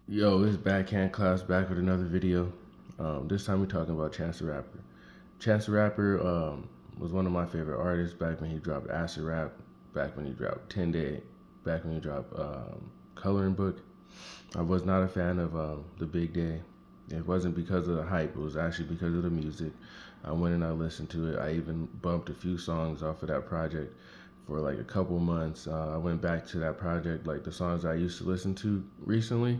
Yo, it's Backhand Class back with another video. This time we're talking about Chance the Rapper. Chance the Rapper was one of my favorite artists back when he dropped Acid Rap, back when he dropped 10 Day, back when he dropped Coloring Book. I was not a fan of The Big Day. It wasn't because of the hype, it was actually because of the music. I went and I listened to it. I even bumped a few songs off of that project for like a couple months. I went back to that project, like the songs I used to listen to recently,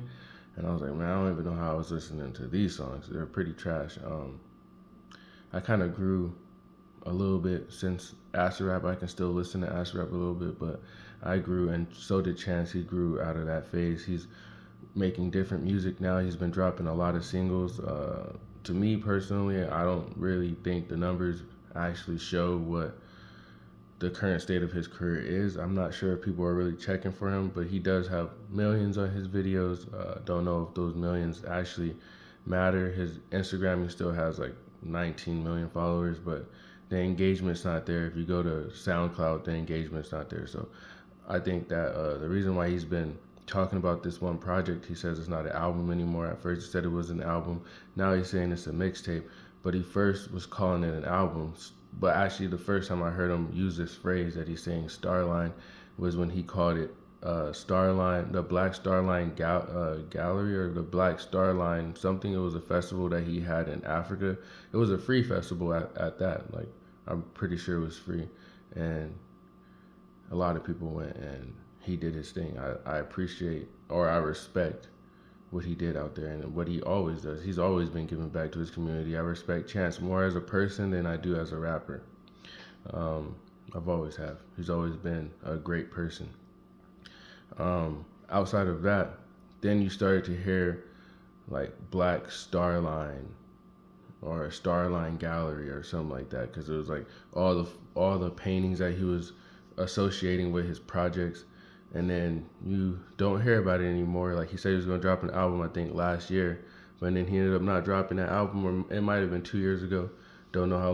and I was like, man, I don't even know how I was listening to these songs. They're pretty trash. I kind of grew a little bit since Acid Rap. I can still listen to Acid Rap a little bit, but I grew, and so did Chance. He grew out of that phase. He's making different music now. He's been dropping a lot of singles. To me personally, I don't really think the numbers actually show what the current state of his career is. I'm not sure if people are really checking for him, but he does have millions on his videos. Don't know if those millions actually matter. His Instagram, he still has like 19 million followers, but the engagement's not there. If you go to SoundCloud, the engagement's not there. So I think that the reason why he's been talking about this one project, he says it's not an album anymore. At first he said it was an album. Now he's saying it's a mixtape. But he first was calling it an album. But actually, the first time I heard him use this phrase that he's saying starline was when he called it starline, the Black Starline Gallery, or the Black Starline something. It was a festival that he had in Africa. It was a free festival at that. Like, I'm pretty sure it was free. And a lot of people went, and he did his thing. I appreciate, or I respect what he did out there and what he always does. He's always been giving back to his community. I respect Chance more as a person than I do as a rapper. Um, I've always have. He's always been a great person. Outside of that, then you started to hear like Black Starline or a Starline Gallery or something like that, because it was like all the paintings that he was associating with his projects, and then you don't hear about it anymore. Like he said he was gonna drop an album, I think last year, but then he ended up not dropping that album, or it might have been 2 years ago. Don't know how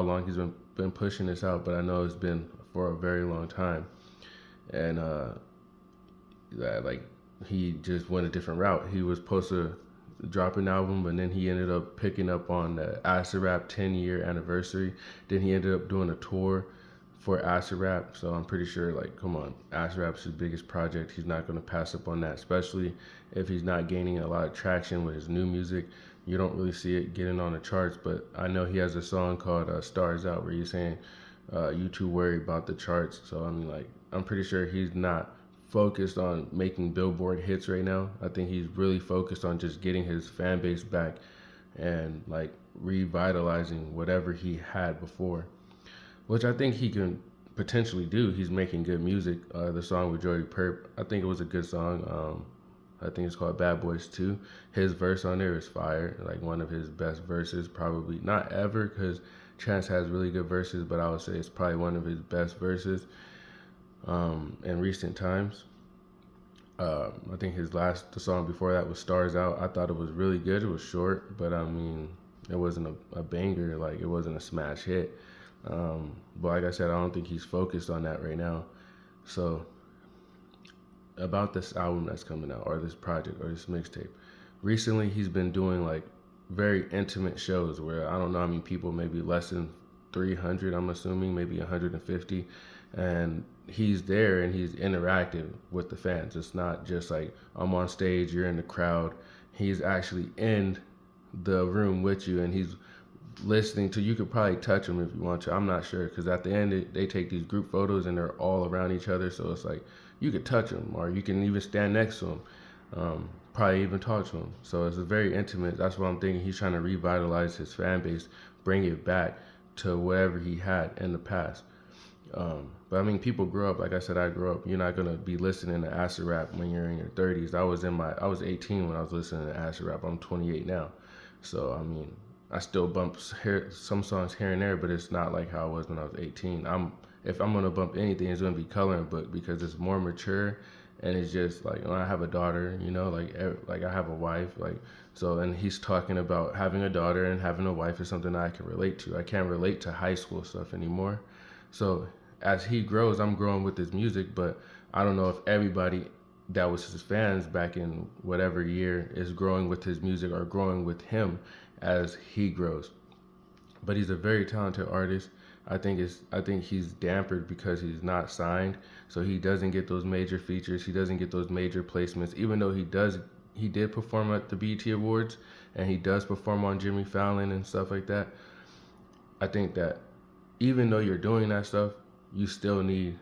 long he's been pushing this out, but I know it's been for a very long time, and that like he just went a different route. He was supposed to drop an album, and then he ended up picking up on the Acid Rap 10-year anniversary. Then he ended up doing a tour for Acid Rap. So I'm pretty sure, like, come on, Acid Rap's his biggest project. He's not going to pass up on that, especially if he's not gaining a lot of traction with his new music. You don't really see it getting on the charts, but I know he has a song called Stars Out where he's saying, you too worried about the charts. So, I mean, like, I'm pretty sure he's not focused on making Billboard hits right now. I think he's really focused on just getting his fan base back and like revitalizing whatever he had before, which I think he can potentially do. He's making good music. The song with Joey Perp, I think it was a good song. I think it's called Bad Boys 2. His verse on there is fire, like one of his best verses, probably not ever, because Chance has really good verses, but I would say it's probably one of his best verses in recent times. I think the song before that was Stars Out. I thought it was really good. It was short, but I mean, it wasn't a banger. Like, it wasn't a smash hit. But like I said, I don't think he's focused on that right now. So, about this album that's coming out, or this project, or this mixtape, recently he's been doing like very intimate shows where I don't know how many people, maybe less than 300, I'm assuming, maybe 150. And he's there and he's interactive with the fans. It's not just like I'm on stage, you're in the crowd. He's actually in the room with you, and he's listening to you. Could probably touch him if you want to. I'm not sure, because at the end they take these group photos and they're all around each other, so it's like you could touch him, or you can even stand next to him, probably even talk to him. So it's a very intimate. That's what I'm thinking. He's trying to revitalize his fan base, bring it back to whatever he had in the past. But I mean, people grow up. Like I said, I grew up. You're not gonna be listening to acid rap when you're in your 30s. I was 18 when I was listening to acid rap. I'm 28 now, so I mean, I still bump some songs here and there, but it's not like how I was when I was 18. If I'm gonna bump anything, it's gonna be Coloring Book, because it's more mature, and it's just like, I have a daughter, like I have a wife, like, so. And he's talking about having a daughter and having a wife is something that I can relate to. I can't relate to high school stuff anymore. So as he grows, I'm growing with his music, but I don't know if everybody that was his fans back in whatever year is growing with his music or growing with him as he grows. But he's a very talented artist. I think he's dampered because he's not signed, so he doesn't get those major features. He doesn't get those major placements, even though he did perform at the BET Awards and he does perform on Jimmy Fallon and stuff like that. I think that even though you're doing that stuff, you still need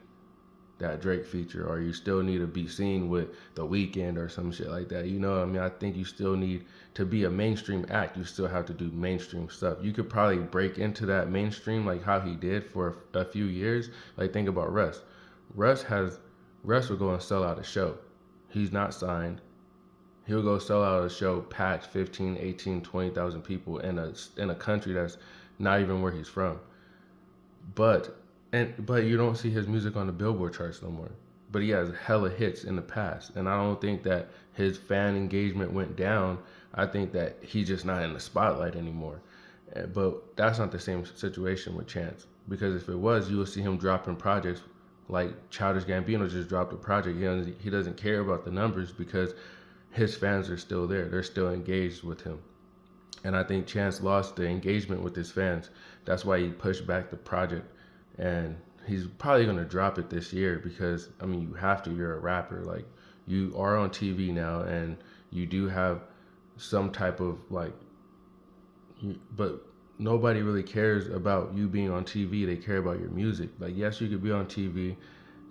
that Drake feature, or you still need to be seen with The Weeknd or some shit like that. You know what I mean? I think you still need to be a mainstream act. You still have to do mainstream stuff. You could probably break into that mainstream like how he did for a few years. Like think about Russ. Russ has Russ will go and sell out a show. He's not signed. He'll go sell out a show packed 15, 18, 20,000 people in a country that's not even where he's from. But but you don't see his music on the Billboard charts no more. But he has hella hits in the past, and I don't think that his fan engagement went down. I think that he's just not in the spotlight anymore. But that's not the same situation with Chance, because if it was, you will see him dropping projects like Childish Gambino just dropped a project. He doesn't care about the numbers because his fans are still there. They're still engaged with him. And I think Chance lost the engagement with his fans. That's why he pushed back the project. And he's probably going to drop it this year because, I mean, you have to. You're a rapper. Like, you are on TV now and you do have some type of, like, but nobody really cares about you being on TV. They care about your music. Like, yes, you could be on TV,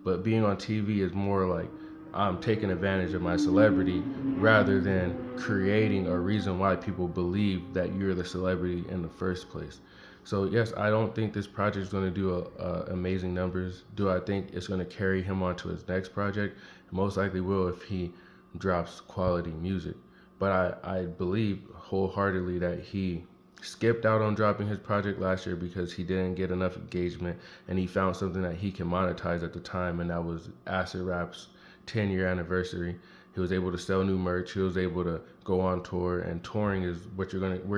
but being on TV is more like I'm taking advantage of my celebrity rather than creating a reason why people believe that you're the celebrity in the first place. So yes, I don't think this project is going to do amazing numbers. Do I think it's going to carry him on to his next project? Most likely will if he drops quality music. But I believe wholeheartedly that he skipped out on dropping his project last year because he didn't get enough engagement and he found something that he can monetize at the time, and that was Acid Rap's 10-year anniversary. He was able to sell new merch. He was able to go on tour, and touring is where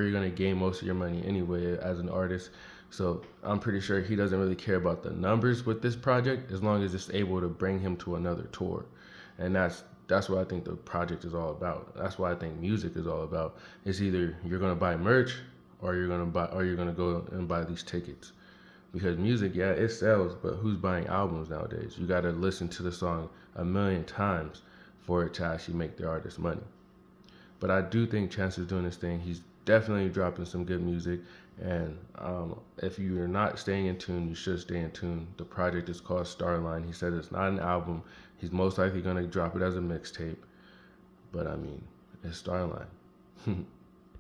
you're gonna gain most of your money anyway as an artist. So I'm pretty sure he doesn't really care about the numbers with this project as long as it's able to bring him to another tour, and that's what I think the project is all about. That's what I think music is all about. It's either you're gonna buy merch or you're gonna go and buy these tickets. Because music, yeah, it sells, but who's buying albums nowadays? You gotta listen to the song a million times for it to actually make the artist money. But I do think Chance is doing this thing. He's definitely dropping some good music, and if you're not staying in tune, you should stay in tune. The project is called Starline. He said it's not an album. He's most likely gonna drop it as a mixtape, but I mean, it's Starline.